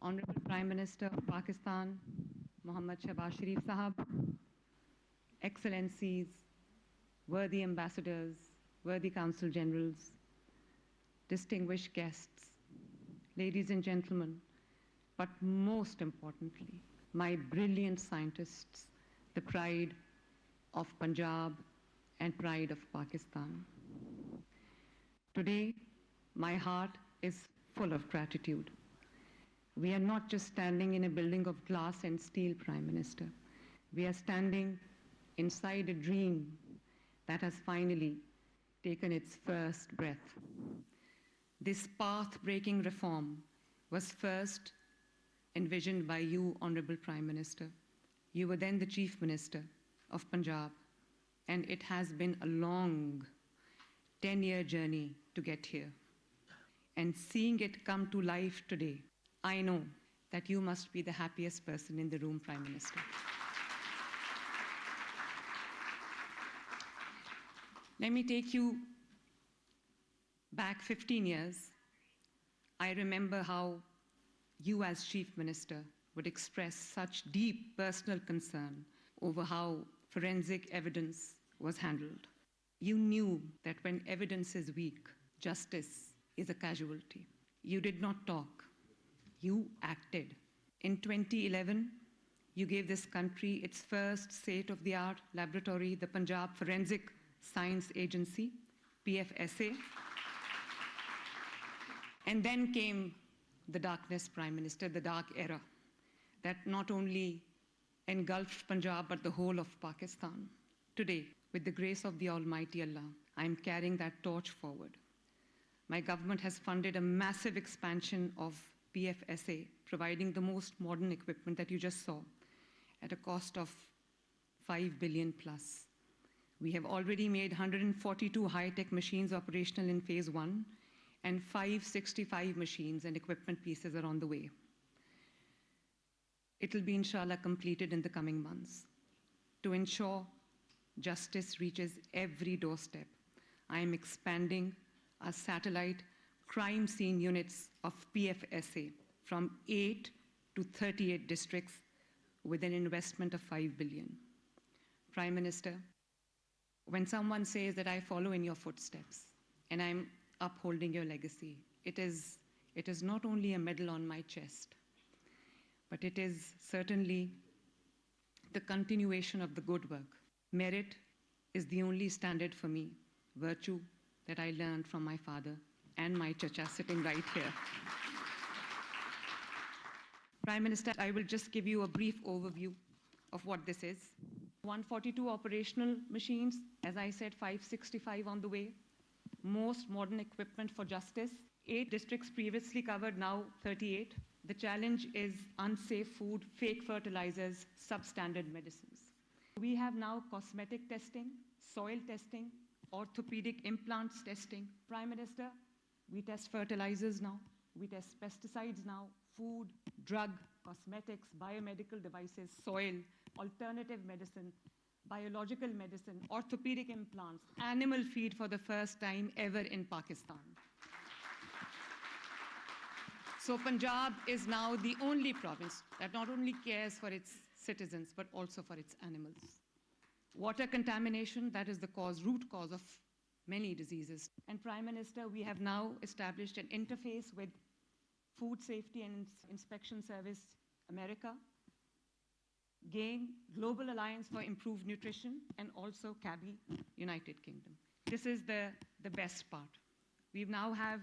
Honorable Prime Minister of Pakistan, Mohammad Shehbaz Sharif Sahab, Excellencies, worthy ambassadors, worthy Consul Generals, distinguished guests, ladies and gentlemen, but most importantly, my brilliant scientists, the pride of Punjab and pride of Pakistan. Today, my heart is full of gratitude. We are not just standing in a building of glass and steel, Prime Minister. We are standing inside a dream that has finally taken its first breath. This path-breaking reform was first envisioned by you, Honorable Prime Minister. You were then the Chief Minister of Punjab, and it has been a long 10-year journey to get here. And seeing it come to life today, I know that you must be the happiest person in the room, Prime Minister. Let me take you back 15 years. I remember how you as Chief Minister would express such deep personal concern over how forensic evidence was handled. You knew that when evidence is weak, justice is a casualty. You did not talk. You acted. In 2011, you gave this country its first state-of-the-art laboratory, the Punjab Forensic Science Agency, PFSA. And then came the darkness, Prime Minister, the dark era, that not only engulfed Punjab, but the whole of Pakistan. Today, with the grace of the Almighty Allah, I am carrying that torch forward. My government has funded a massive expansion of PFSA, providing the most modern equipment that you just saw at a cost of 5 billion plus. We have already made 142 high-tech machines operational in phase 1, and 565 machines and equipment pieces are on the way. It will be, inshallah, completed in the coming months. To ensure justice reaches every doorstep, I am expanding our satellite crime scene units of PFSA from 8 to 38 districts with an investment of 5 billion. Prime Minister, when someone says that I follow in your footsteps and I'm upholding your legacy, it is not only a medal on my chest, but it is certainly the continuation of the good work. Merit is the only standard for me, virtue that I learned from my father and my chacha sitting right here. Prime Minister, I will just give you a brief overview of what this is. 142 operational machines, as I said, 565 on the way. Most modern equipment for justice. 8 districts previously covered, now 38. The challenge is unsafe food, fake fertilizers, substandard medicines. We have now cosmetic testing, soil testing, orthopedic implants testing. Prime Minister, we test fertilizers now, we test pesticides now, food, drug, cosmetics, biomedical devices, soil, alternative medicine, biological medicine, orthopedic implants, animal feed for the first time ever in Pakistan. So Punjab is now the only province that not only cares for its citizens, but also for its animals. Water contamination, that is the root cause of many diseases. And Prime Minister, we have now established an interface with Food Safety and Inspection Service America, GAIN, Global Alliance for Improved Nutrition, and also CABI, United Kingdom. This is the best part. We now have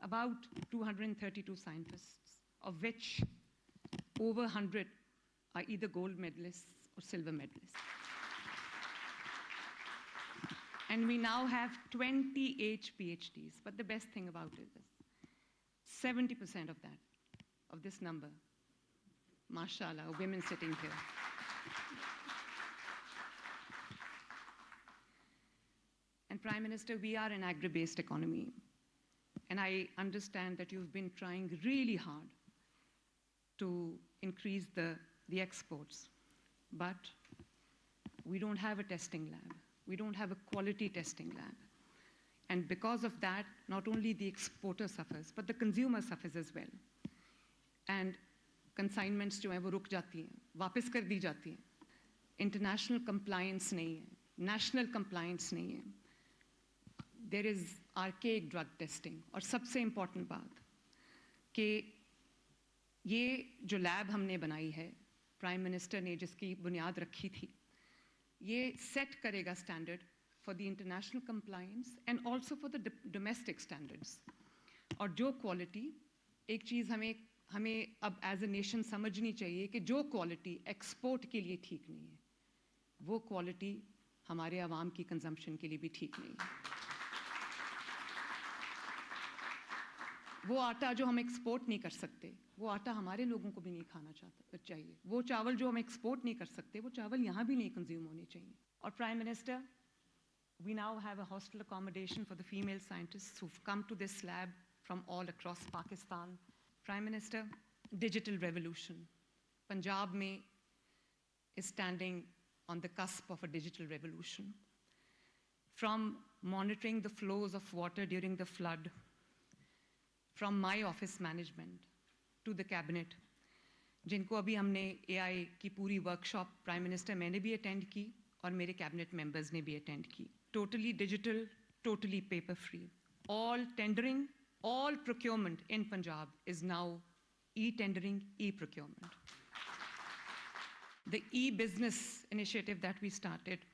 about 232 scientists, of which over 100 are either gold medalists or silver medalists. And we now have 28 PhDs. But the best thing about it is 70% of this number, mashallah, are women sitting here. And Prime Minister, we are an agri-based economy. And I understand that you've been trying really hard to increase the exports. But we don't have a testing lab. We don't have a quality testing lab. And because of that, not only the exporter suffers, but the consumer suffers as well. And consignments जो हैं वो रुक जाती हैं, वापस कर दी जाती हैं. इंटरनेशनल कंप्लायंस नहीं है, नेशनल कंप्लायंस नहीं है. There is archaic drug testing. और सबसे इम्पॉर्टेंट बात कि ये जो लैब हमने बनाई है, प्राइम मिनिस्टर ने जिसकी बुनियाद रखी थी, ये सेट करेगा standard for the international compliance and also for the domestic standards. और जो क्वालिटी, एक चीज़ हमें अब एज ए नेशन समझनी चाहिए कि जो क्वालिटी एक्सपोर्ट के लिए ठीक नहीं है, वो क्वालिटी हमारे आवाम की कंजम्पशन के लिए भी ठीक नहीं है. वो आटा जो हम एक्सपोर्ट नहीं कर सकते, वो आटा हमारे लोगों को भी नहीं खाना चाहिए. वो चावल जो हम एक्सपोर्ट नहीं कर सकते, वो चावल यहाँ भी नहीं कंज्यूम होने चाहिए. और prime minister, we now have a hostel accommodation for the female scientists who've come to this lab from all across Pakistan. Prime Minister, digital revolution. Punjab mein is standing on the cusp of a digital revolution. From monitoring the flows of water during the flood, from my office management to the cabinet, जिनको अभी हमने AI की पूरी workshop prime minister मैंने भी attend की और मेरे कैबिनेट मेंबर्स ने भी अटेंड की. Totally digital, totally paper free. All tendering, all procurement in Punjab is now e-tendering, e-procurement. The e-business initiative that we started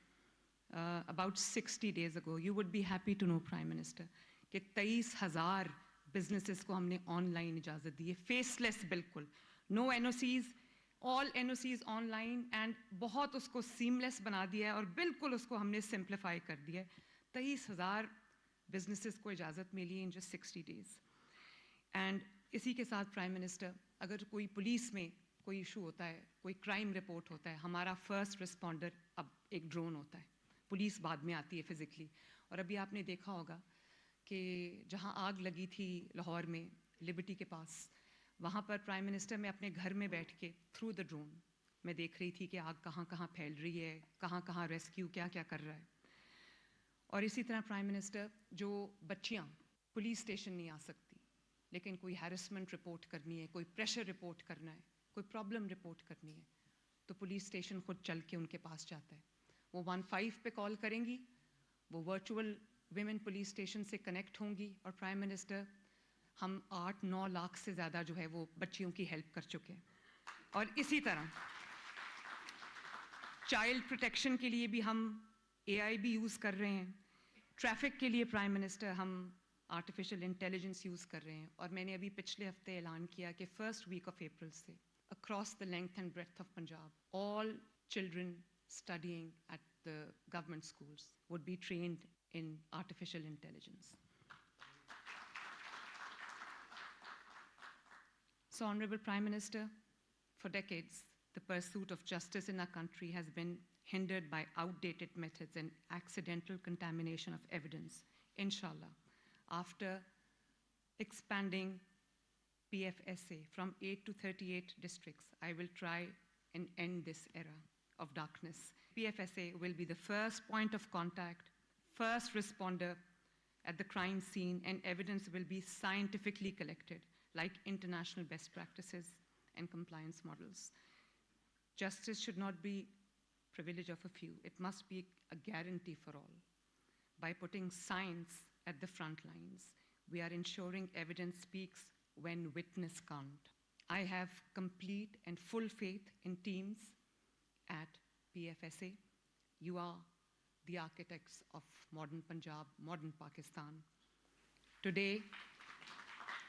about 60 days ago, you would be happy to know, Prime Minister, कि 23,000 businesses को हमने online इजाज़त दी है, faceless बिल्कुल, no NOCs, all NOCs online, and बहुत उसको seamless बना दिया है और बिल्कुल उसको हमने simplify कर दिया है. 23,000 businesses को इजाज़त मिली है in just 60 days. And इसी के साथ Prime Minister, अगर कोई पुलिस में कोई इशू होता है, कोई क्राइम रिपोर्ट होता है, हमारा फर्स्ट रिस्पॉन्डर अब एक ड्रोन होता है, पुलिस बाद में आती है फिजिकली. और अभी आपने देखा होगा कि जहाँ आग लगी थी लाहौर में, लिबर्टी के पास, वहाँ पर प्राइम मिनिस्टर मैं अपने घर में बैठ के थ्रू द ड्रोन मैं देख रही थी कि आग कहाँ कहाँ फैल रही है, कहाँ कहाँ रेस्क्यू क्या क्या कर रहा है. और इसी तरह प्राइम मिनिस्टर, जो बच्चियाँ पुलिस स्टेशन नहीं आ सकती, लेकिन कोई हैरेसमेंट रिपोर्ट करनी है, कोई प्रेशर रिपोर्ट करना है, कोई प्रॉब्लम रिपोर्ट करनी है, तो पुलिस स्टेशन खुद चल के उनके पास जाता है. वो 15 पे कॉल करेंगी, वो वर्चुअल विमेन पुलिस स्टेशन से कनेक्ट होंगी, और प्राइम मिनिस्टर, हम 8-9 लाख से ज़्यादा जो है वो बच्चियों की हेल्प कर चुके हैं. और इसी तरह चाइल्ड प्रोटेक्शन के लिए भी हम AI भी यूज़ कर रहे हैं. ट्रैफिक के लिए प्राइम मिनिस्टर हम आर्टिफिशियल इंटेलिजेंस यूज़ कर रहे हैं. और मैंने अभी पिछले हफ्ते ऐलान किया कि फर्स्ट वीक ऑफ अप्रैल से across the length and breadth of Punjab, all children studying at the government schools would be trained in artificial intelligence. So, Honorable Prime Minister, for decades, the pursuit of justice in our country has been hindered by outdated methods and accidental contamination of evidence. Inshallah, after expanding PFSA from 8 to 38 districts, I will try and end this era of darkness. PFSA will be the first point of contact, first responder at the crime scene, and evidence will be scientifically collected, like international best practices and compliance models. Justice should not be privilege of a few. It must be a guarantee for all. By putting science at the front lines, we are ensuring evidence speaks when witness can't. I have complete and full faith in teams at PFSA. You are the architects of modern Punjab, modern Pakistan. Today,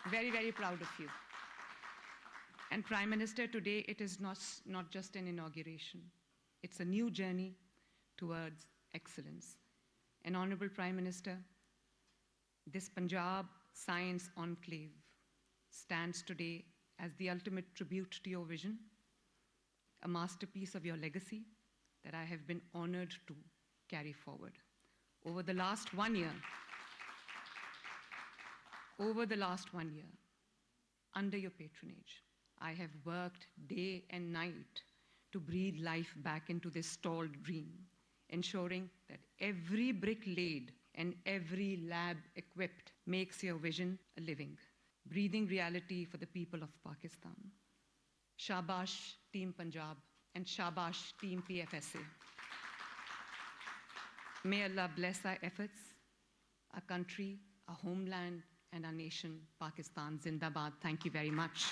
very, very proud of you. And Prime Minister, today it is not just an inauguration. It's a new journey towards excellence. And Honorable Prime Minister, this Punjab Science Enclave stands today as the ultimate tribute to your vision, a masterpiece of your legacy that I have been honored to carry forward. Over the last 1 year, under your patronage, I have worked day and night to breathe life back into this stalled dream, ensuring that every brick laid and every lab equipped makes your vision a living, breathing reality for the people of Pakistan. Shabash Team Punjab and Shabash Team PFSA. May Allah bless our efforts, our country, our homeland, and our nation, Pakistan. Zindabad. Thank you very much.